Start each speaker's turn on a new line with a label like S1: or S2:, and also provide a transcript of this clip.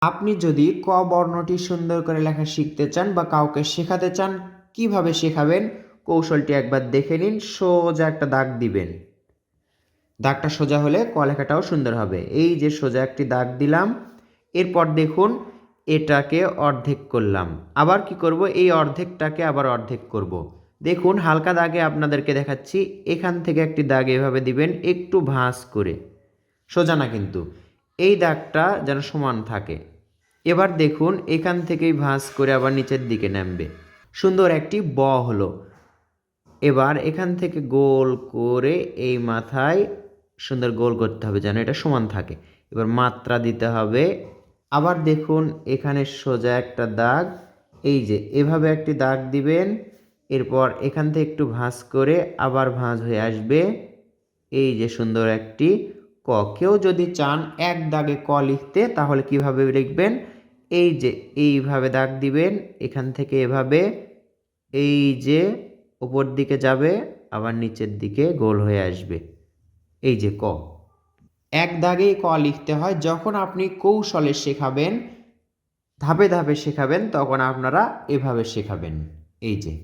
S1: আপনি যদি ক বর্ণটি সুন্দর করে লেখা শিখতে চান বা কাউকে শেখাতে চান, কিভাবে শেখাবেন কৌশলটি একবার দেখে নিন। সোজা একটা দাগ দিবেন, দাগটা সোজা হলে ক লেখাটাও সুন্দর হবে। এই যে সোজা একটি দাগ দিলাম, এরপর দেখুন এটাকে অর্ধেক করলাম। আবার কি করব, এই অর্ধেকটাকে আবার অর্ধেক করব। দেখুন হালকা দাগে আপনাদেরকে দেখাচ্ছি, এখান থেকে একটি দাগ এভাবে দিবেন একটু ভাঁজ করে, সোজা না কিন্তু, এই দাগটা যেন সমান থাকে। এবার দেখুন এখান থেকেই ভাঁজ করে আবার নিচের দিকে নামবে, সুন্দর একটি ব হলো। এবার এখান থেকে গোল করে এই মাথায় সুন্দর গোল করতে হবে যেন এটা সমান থাকে। এবার মাত্রা দিতে হবে। আবার দেখুন এখানে সোজা একটা দাগ, এই যে এভাবে একটি দাগ দিবেন। এরপর এখান থেকে একটু ভাঁজ করে আবার ভাঁজ হয়ে আসবে, এই যে সুন্দর একটি ক। কেউ যদি চান এক দাগে ক লিখতে, তাহলে কিভাবে লিখবেন, এই যে এইভাবে দাগ দিবেন, এখান থেকে এভাবে এই যে উপর দিকে যাবে, আবার নিচের দিকে গোল হয়ে আসবে, এই যে ক। এক দাগেই ক লিখতে হয়। যখন আপনি কৌশলে শেখাবেন, ধাপে ধাপে শেখাবেন, তখন আপনারা এভাবে শেখাবেন, এই যে।